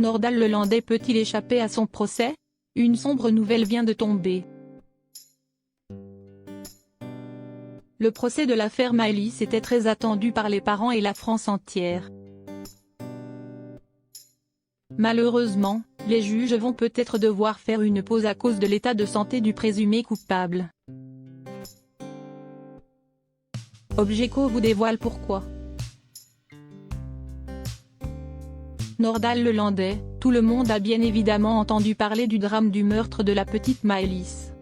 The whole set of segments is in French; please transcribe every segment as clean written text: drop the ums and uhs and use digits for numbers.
Nordal Lelandais peut-il échapper à son procès? Une sombre nouvelle vient de tomber. Le procès de l'affaire Maëlys était très attendu par les parents et la France entière. Malheureusement, les juges vont peut-être devoir faire une pause à cause de l'état de santé du présumé coupable. Objeco vous dévoile pourquoi. Nordal Lelandais, tout le monde a bien évidemment entendu parler du drame du meurtre de la petite Maëlys.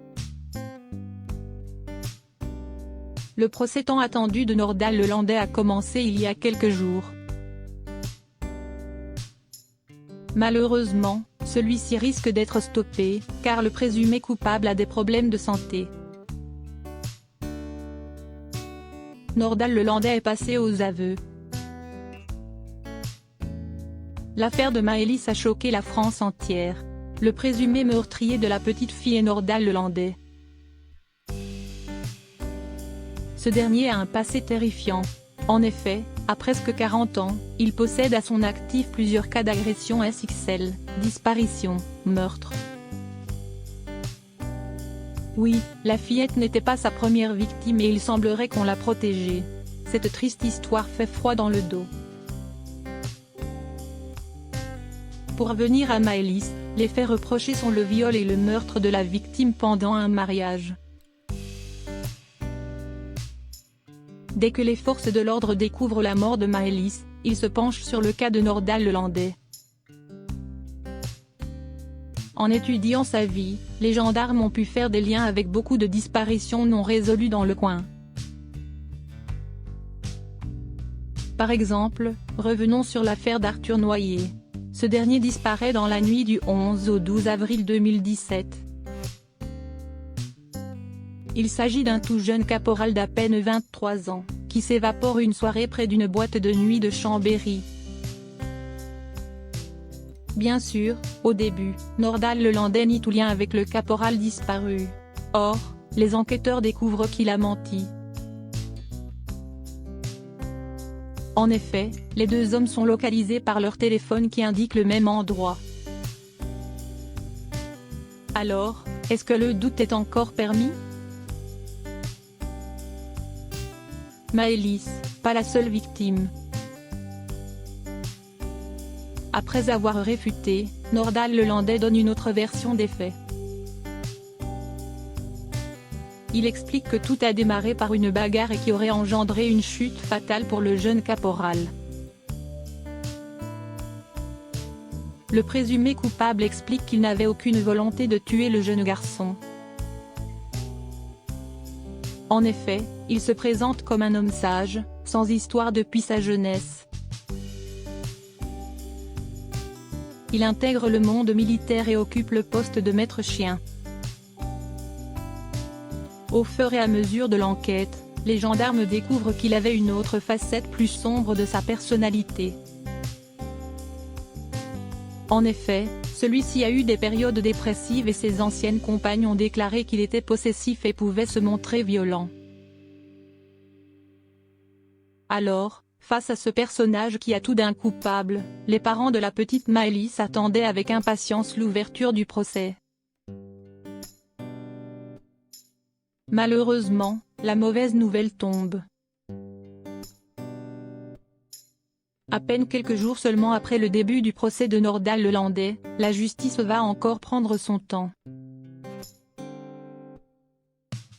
Le procès tant attendu de Nordal Lelandais a commencé il y a quelques jours. Malheureusement, celui-ci risque d'être stoppé, car le présumé coupable a des problèmes de santé. Nordal Lelandais est passé aux aveux. L'affaire de Maëlys a choqué la France entière. Le présumé meurtrier de la petite fille est Nordal Lelandais. Ce dernier a un passé terrifiant. En effet, à presque 40 ans, il possède à son actif plusieurs cas d'agression SXL, disparition, meurtre. Oui, la fillette n'était pas sa première victime et il semblerait qu'on l'a protégée. Cette triste histoire fait froid dans le dos. Pour revenir à Maëlys, les faits reprochés sont le viol et le meurtre de la victime pendant un mariage. Dès que les forces de l'ordre découvrent la mort de Maëlys, ils se penchent sur le cas de Nordal Lelandais. En étudiant sa vie, les gendarmes ont pu faire des liens avec beaucoup de disparitions non résolues dans le coin. Par exemple, revenons sur l'affaire d'Arthur Noyer. Ce dernier disparaît dans la nuit du 11 au 12 avril 2017. Il s'agit d'un tout jeune caporal d'à peine 23 ans, qui s'évapore une soirée près d'une boîte de nuit de Chambéry. Bien sûr, au début, Nordal Lelandais nie tout lien avec le caporal disparu. Or, les enquêteurs découvrent qu'il a menti. En effet, les deux hommes sont localisés par leur téléphone qui indique le même endroit. Alors, est-ce que le doute est encore permis? Maëlys, pas la seule victime. Après avoir réfuté, Nordal Lelandais donne une autre version des faits. Il explique que tout a démarré par une bagarre et qui aurait engendré une chute fatale pour le jeune caporal. Le présumé coupable explique qu'il n'avait aucune volonté de tuer le jeune garçon. En effet, il se présente comme un homme sage, sans histoire depuis sa jeunesse. Il intègre le monde militaire et occupe le poste de maître chien. Au fur et à mesure de l'enquête, les gendarmes découvrent qu'il avait une autre facette plus sombre de sa personnalité. En effet, celui-ci a eu des périodes dépressives et ses anciennes compagnes ont déclaré qu'il était possessif et pouvait se montrer violent. Alors, face à ce personnage qui a tout d'un coupable, les parents de la petite Maëlys attendaient avec impatience l'ouverture du procès. Malheureusement, la mauvaise nouvelle tombe. À peine quelques jours seulement après le début du procès de Nordal Lelandais, la justice va encore prendre son temps.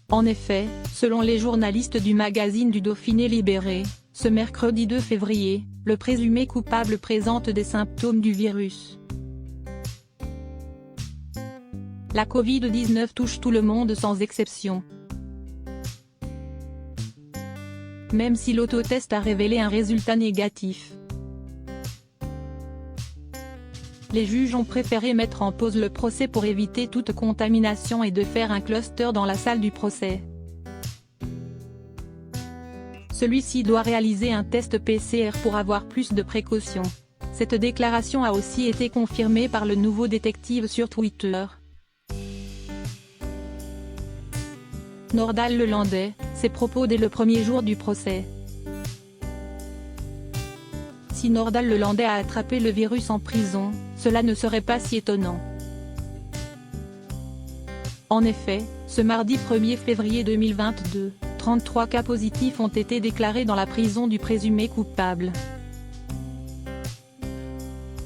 En effet, selon les journalistes du magazine du Dauphiné Libéré, ce mercredi 2 février, le présumé coupable présente des symptômes du virus. La Covid-19 touche tout le monde sans exception. Même si l'autotest a révélé un résultat négatif. Les juges ont préféré mettre en pause le procès pour éviter toute contamination et de faire un cluster dans la salle du procès. Celui-ci doit réaliser un test PCR pour avoir plus de précautions. Cette déclaration a aussi été confirmée par le nouveau détective sur Twitter. Nordal Lelandais, ses propos dès le premier jour du procès. si Nordal Lelandais a attrapé le virus en prison, cela ne serait pas si étonnant. En effet, ce mardi 1er février 2022, 33 cas positifs ont été déclarés dans la prison du présumé coupable.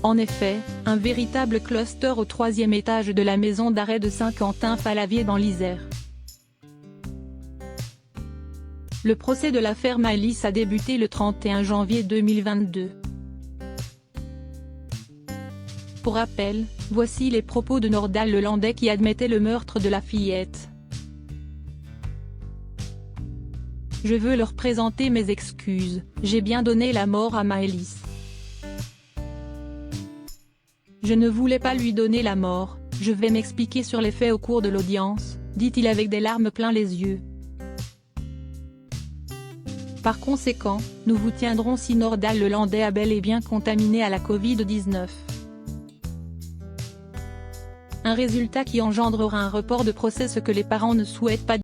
En effet, un véritable cluster au 3e étage de la maison d'arrêt de Saint-Quentin-Fallavier dans l'Isère. Le procès de l'affaire Maëlys a débuté le 31 janvier 2022. Pour rappel, voici les propos de Nordal Lelandais qui admettait le meurtre de la fillette. Je veux leur présenter mes excuses, j'ai bien donné la mort à Maëlys. Je ne voulais pas lui donner la mort, je vais m'expliquer sur les faits au cours de l'audience, dit-il avec des larmes plein les yeux. Par conséquent, nous vous tiendrons si Nordal Lelandais a bel et bien contaminé à la Covid-19. Un résultat qui engendrera un report de procès, ce que les parents ne souhaitent pas.